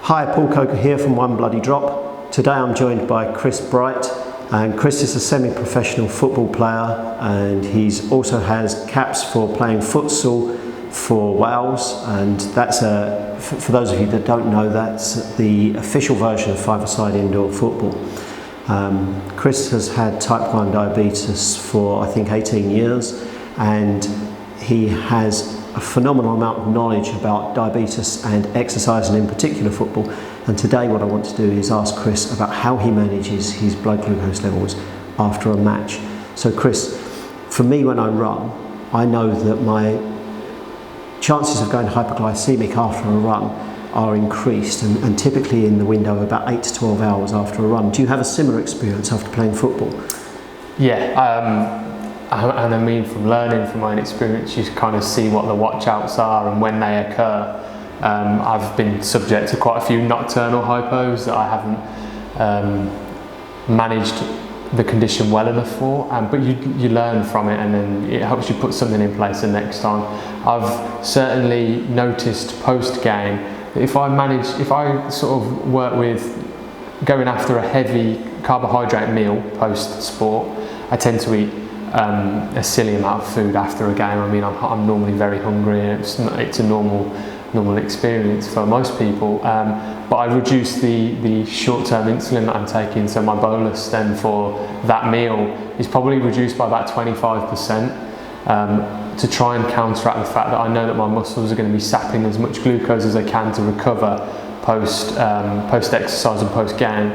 Hi, Paul Coker here from One Bloody Drop. Today I'm joined by Chris Bright, and Chris is a semi-professional football player, and he's also has caps for playing futsal for Wales, and that's for those of you that don't know, that's the official version of five-a-side indoor football. Chris has had type 1 diabetes for I think 18 years, and he has a phenomenal amount of knowledge about diabetes and exercise, and in particular football. And today what I want to do is ask Chris about how he manages his blood glucose levels after a match. So Chris, for me when I run, I know that my chances of going hypoglycemic after a run are increased, and typically in the window of about 8 to 12 hours after a run. Do you have a similar experience after playing football? Yeah, and I mean, from learning from my own experience, you kind of see what the watch outs are and when they occur. I've been subject to quite a few nocturnal hypos that I haven't managed the condition well enough for, but you learn from it, and then it helps you put something in place the next time. I've certainly noticed post-game that if I sort of work with going after a heavy carbohydrate meal post-sport, I tend to eat a silly amount of food after a game. I mean, I'm normally very hungry, and it's a normal experience for most people. But I reduce the short-term insulin that I'm taking, so my bolus then for that meal is probably reduced by about 25%, to try and counteract the fact that I know that my muscles are going to be sapping as much glucose as I can to recover post-exercise and post-game.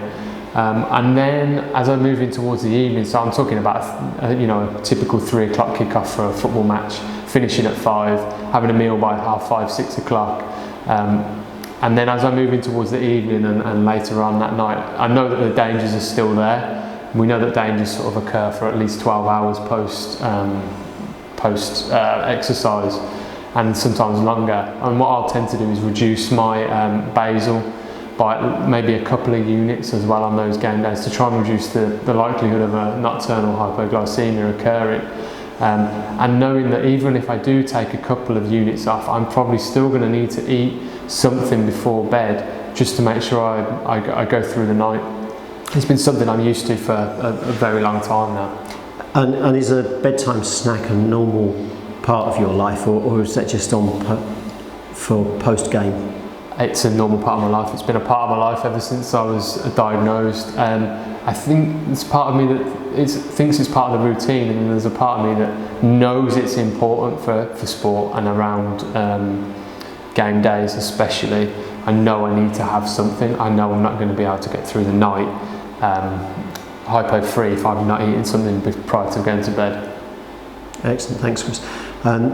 And then as I move in towards the evening, so I'm talking about a typical 3 o'clock kickoff for a football match, finishing at 5, having a meal by 5:30, 6 o'clock. And then as I move in towards the evening and later on that night, I know that the dangers are still there. We know that dangers sort of occur for at least 12 hours post exercise, and sometimes longer. And what I'll tend to do is reduce my basal by maybe a couple of units as well on those game days, to try and reduce the likelihood of a nocturnal hypoglycemia occurring. And knowing that even if I do take a couple of units off, I'm probably still going to need to eat something before bed just to make sure I go through the night. It's been something I'm used to for a very long time now. And is a bedtime snack a normal part of your life, or is that just for post-game? It's a normal part of my life. It's been a part of my life ever since I was diagnosed. I think it's part of me that thinks it's part of the routine, and there's a part of me that knows it's important for sport and around game days especially. I know I need to have something. I know I'm not going to be able to get through the night hypo-free if I'm not eating something prior to going to bed. Excellent, thanks Chris.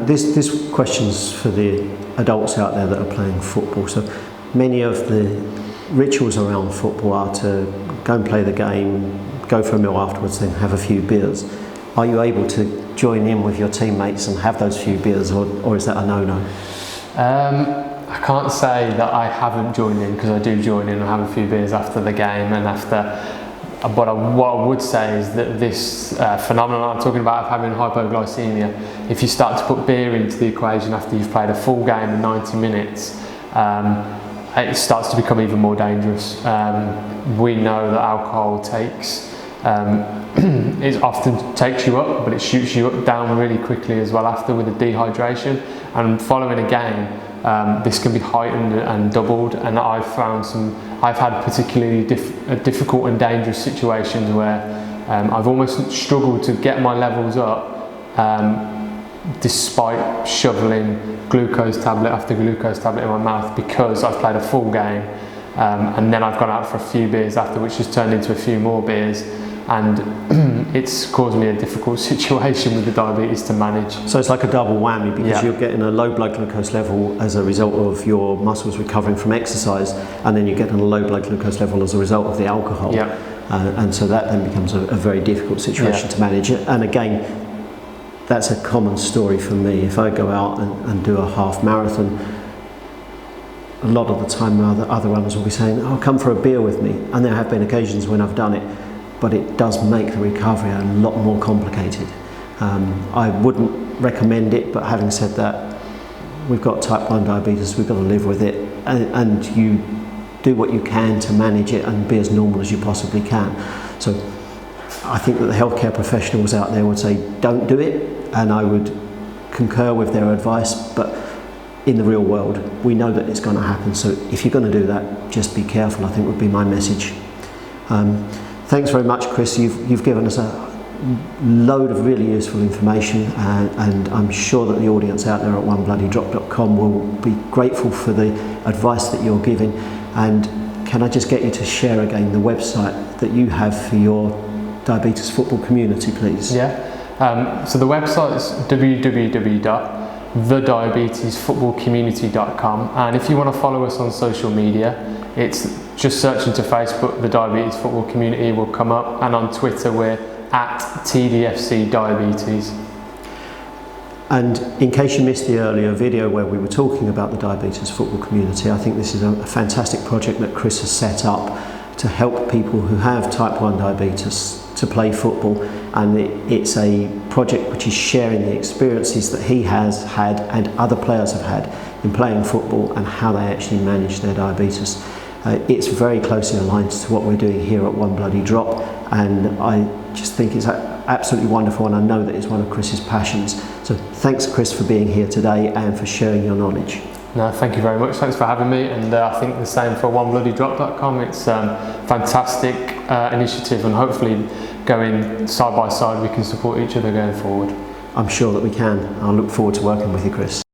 This question's for the adults out there that are playing football. So many of the rituals around football are to go and play the game, go for a meal afterwards, then have a few beers. Are you able to join in with your teammates and have those few beers, or is that a no-no? I can't say that I haven't joined in, because I do join in and have a few beers after the game and after. But what I would say is that this phenomenon I'm talking about of having hypoglycemia, if you start to put beer into the equation after you've played a full game in 90 minutes, it starts to become even more dangerous. We know that alcohol it often takes you up, but it shoots you down really quickly as well after with the dehydration. And following a game, this can be heightened and doubled, and I've had particularly difficult and dangerous situations where I've almost struggled to get my levels up despite shoveling glucose tablet after glucose tablet in my mouth, because I've played a full game, and then I've gone out for a few beers after, which has turned into a few more beers, and it's caused me a difficult situation with the diabetes to manage. So it's like a double whammy, because you're getting a low blood glucose level as a result of your muscles recovering from exercise, and then you're getting a low blood glucose level as a result of the alcohol. And so that then becomes a very difficult situation to manage. And again, that's a common story for me. If I go out and do a half marathon, a lot of the time other runners will be saying, "Oh, come for a beer with me." And there have been occasions when I've done it, but it does make the recovery a lot more complicated. I wouldn't recommend it, but having said that, we've got type 1 diabetes, we've got to live with it, and you do what you can to manage it and be as normal as you possibly can. So I think that the healthcare professionals out there would say don't do it, and I would concur with their advice, but in the real world we know that it's going to happen, so if you're going to do that, just be careful, I think would be my message. Thanks very much, Chris. You've given us a load of really useful information, and I'm sure that the audience out there at onebloodydrop.com will be grateful for the advice that you're giving. And can I just get you to share again the website that you have for your diabetes football community, please? Yeah. So the website is www.thediabetesfootballcommunity.com, and if you want to follow us on social media, it's just searching to Facebook, the Diabetes Football Community will come up, and on Twitter we're at TDFC Diabetes. And in case you missed the earlier video where we were talking about the diabetes football community, I think this is a fantastic project that Chris has set up to help people who have type 1 diabetes to play football, and it's a project which is sharing the experiences that he has had and other players have had in playing football and how they actually manage their diabetes. It's very closely aligned to what we're doing here at One Bloody Drop, and I just think it's absolutely wonderful, and I know that it's one of Chris's passions. So thanks, Chris, for being here today and for sharing your knowledge. No, thank you very much. Thanks for having me, and I think the same for onebloodydrop.com. It's a fantastic initiative, and hopefully going side by side we can support each other going forward. I'm sure that we can. I look forward to working with you, Chris.